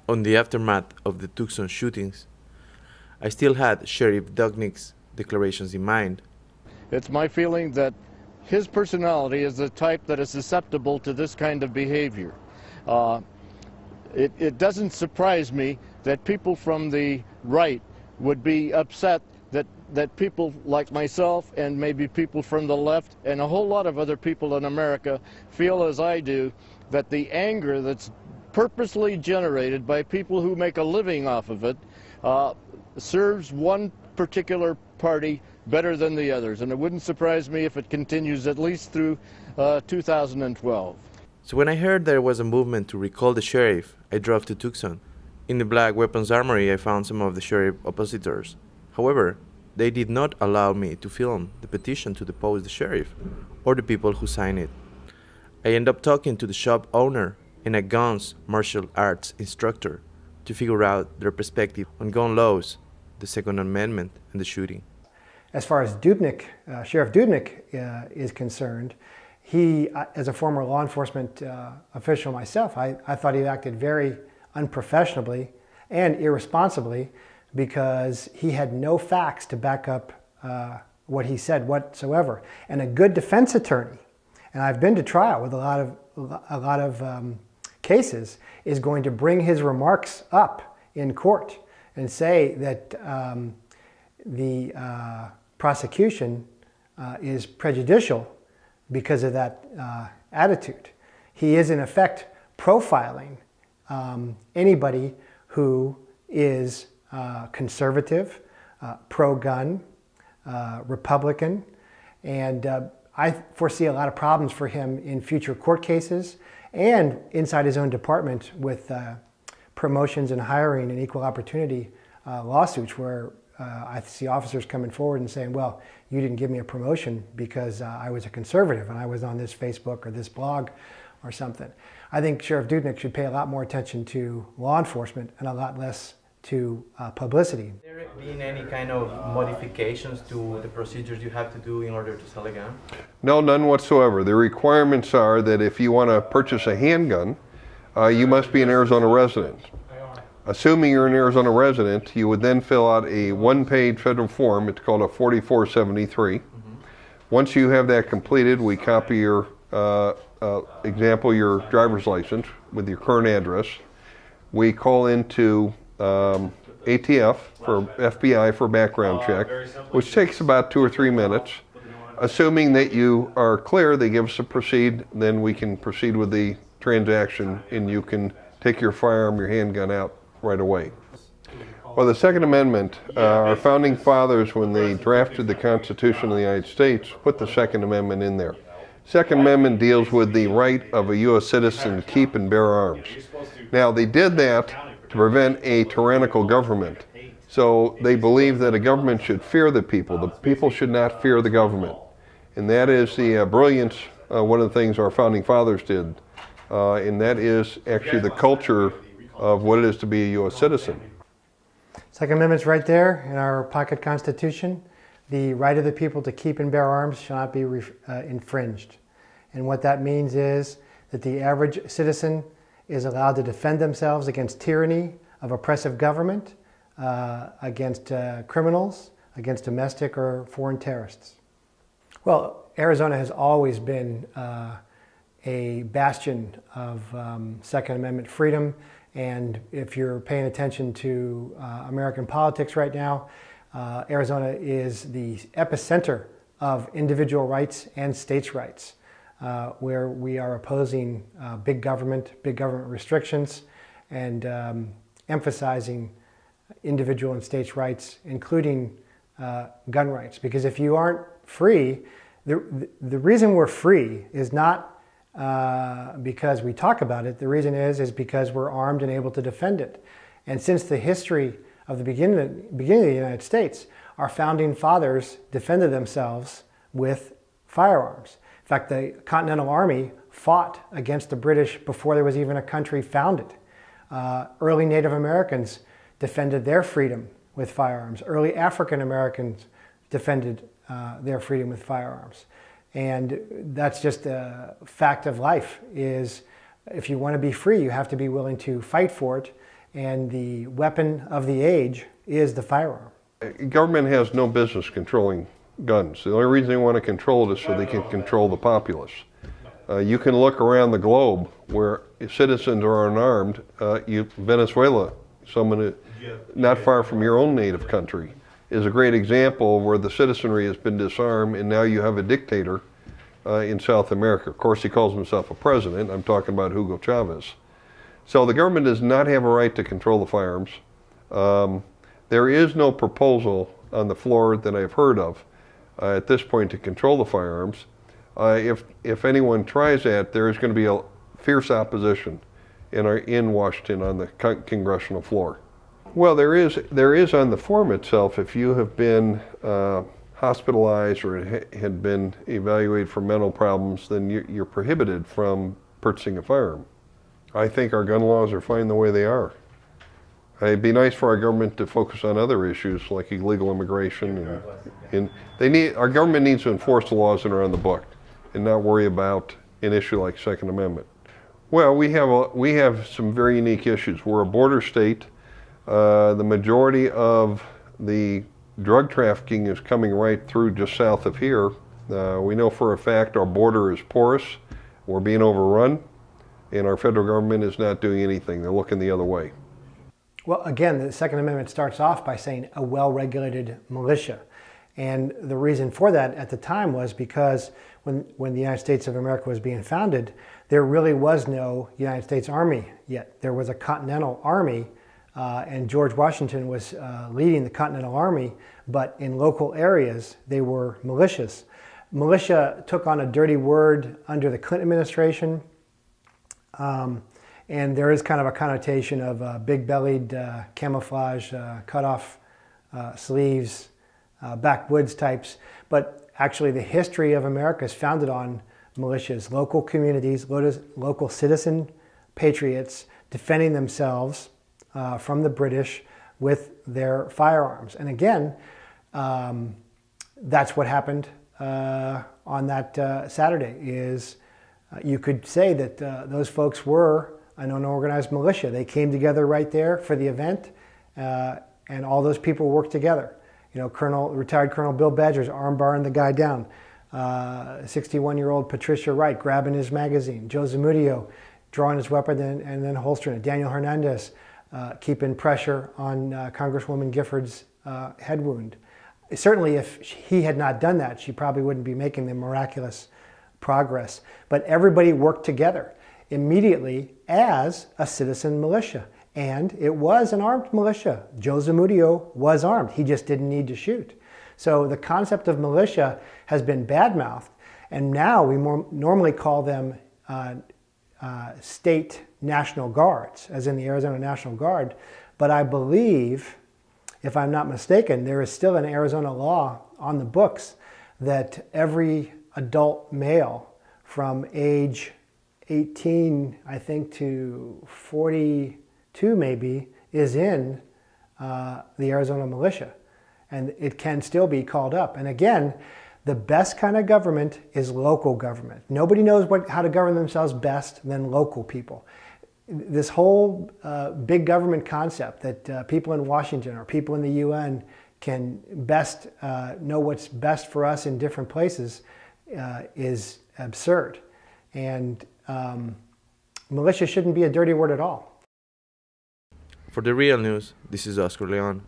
On the aftermath of the Tucson shootings, I still had Sheriff Dudnick's declarations in mind. It's my feeling that his personality is the type that is susceptible to this kind of behavior. It doesn't surprise me that people from the right would be upset that people like myself and maybe people from the left and a whole lot of other people in America feel as I do, that the anger that's purposely generated by people who make a living off of it serves one particular party better than the others, and it wouldn't surprise me if it continues at least through 2012. So when I heard there was a movement to recall the sheriff, I drove to Tucson. In the Black Weapons Armory, I found some of the sheriff oppositors. However, they did not allow me to film the petition to depose the sheriff or the people who signed it. I ended up talking to the shop owner and a guns martial arts instructor to figure out their perspective on gun laws, the Second Amendment, and the shooting. As far as Dudnick, Sheriff Dudnick is concerned, he, as a former law enforcement official myself, I thought he acted very unprofessionally and irresponsibly because he had no facts to back up what he said whatsoever. And a good defense attorney, and I've been to trial with a lot of cases, is going to bring his remarks up in court and say that the prosecution is prejudicial because of that attitude. He is in effect profiling anybody who is conservative, pro-gun, Republican, and I foresee a lot of problems for him in future court cases and inside his own department with promotions and hiring and equal opportunity lawsuits where I see officers coming forward and saying, well, you didn't give me a promotion because I was a conservative and I was on this Facebook or this blog or something. I think Sheriff Dudnick should pay a lot more attention to law enforcement and a lot less to publicity. Has there been any kind of modifications to the procedures you have to do in order to sell a gun? No, none whatsoever. The requirements are that if you want to purchase a handgun, you must be an Arizona resident. Assuming you're an Arizona resident, you would then fill out a one-page federal form. It's called a 4473. Once you have that completed, we copy your example, your driver's license with your current address. We call into ATF for FBI for background check, which takes about 2 or 3 minutes. Assuming that you are clear, they give us a proceed, then we can proceed with the transaction and you can take your firearm, your handgun out right away. Well, the Second Amendment, our founding fathers, when they drafted the Constitution of the United States, put the Second Amendment in there. Second Amendment deals with the right of a U.S. citizen to keep and bear arms. Now, they did that to prevent a tyrannical government. So they believe that a government should fear the people. The people should not fear the government. And that is the brilliance, one of the things our founding fathers did. And that is actually the culture of what it is to be a U.S. citizen. Second Amendment's right there in our pocket Constitution. The right of the people to keep and bear arms shall not be infringed. And what that means is that the average citizen is allowed to defend themselves against tyranny of oppressive government, against criminals, against domestic or foreign terrorists. Well, Arizona has always been a bastion of Second Amendment freedom. And if you're paying attention to American politics right now, Arizona is the epicenter of individual rights and states' rights, where we are opposing big government restrictions, and emphasizing individual and states' rights, including gun rights. Because if you aren't free, the reason we're free is not because we talk about it. The reason is because we're armed and able to defend it. And since the history of the beginning of the United States, our founding fathers defended themselves with firearms. In fact, the Continental Army fought against the British before there was even a country founded. Early Native Americans defended their freedom with firearms. Early African Americans defended their freedom with firearms. And that's just a fact of life, is if you want to be free, you have to be willing to fight for it And the weapon of the age is the firearm. Government has no business controlling guns. The only reason they want to control it is so they can control the populace. You can look around the globe where citizens are unarmed. Venezuela, someone not far from your own native country, is a great example where the citizenry has been disarmed, and now you have a dictator in South America. Of course, he calls himself a president. I'm talking about Hugo Chavez. So the government does not have a right to control the firearms. There is no proposal on the floor that I've heard of at this point to control the firearms. If anyone tries that, there is going to be a fierce opposition in Washington on the congressional floor. Well, there is on the form itself. If you have been hospitalized or had been evaluated for mental problems, then you're prohibited from purchasing a firearm. I think our gun laws are fine the way they are. It'd be nice for our government to focus on other issues like illegal immigration, and our government needs to enforce the laws that are on the book and not worry about an issue like Second Amendment. Well, we have some very unique issues. We're a border state. The majority of the drug trafficking is coming right through just south of here. We know for a fact our border is porous. We're being overrun, and our federal government is not doing anything. They're looking the other way. Well, again, the Second Amendment starts off by saying a well-regulated militia. And the reason for that at the time was because when the United States of America was being founded, there really was no United States Army yet. There was a Continental Army, and George Washington was leading the Continental Army, but in local areas, they were militias. Militia took on a dirty word under the Clinton administration. And there is kind of a connotation of big-bellied, camouflage, cut-off sleeves, backwoods types. But actually the history of America is founded on militias, local communities, local citizen patriots defending themselves from the British with their firearms. And again, that's what happened on that Saturday. Is you could say that those folks were an unorganized militia. They came together right there for the event, and all those people worked together. You know, retired Colonel Bill Badger's arm-barring the guy down. 61-year-old Patricia Wright grabbing his magazine. Joe Zamudio drawing his weapon and then holstering it. Daniel Hernandez keeping pressure on Congresswoman Gifford's head wound. Certainly, if he had not done that, she probably wouldn't be making the miraculous progress. But everybody worked together immediately as a citizen militia. And it was an armed militia. Joe Zamudio was armed. He just didn't need to shoot. So the concept of militia has been badmouthed. And now we normally call them state National Guards, as in the Arizona National Guard. But I believe, if I'm not mistaken, there is still an Arizona law on the books that every adult male from age 18, I think, to 42 maybe, is in the Arizona militia. And it can still be called up. And again, the best kind of government is local government. Nobody knows how to govern themselves best than local people. This whole big government concept that people in Washington or people in the UN can best know what's best for us in different places is absurd. And militia shouldn't be a dirty word at all. For the real news, this is Oscar Leon.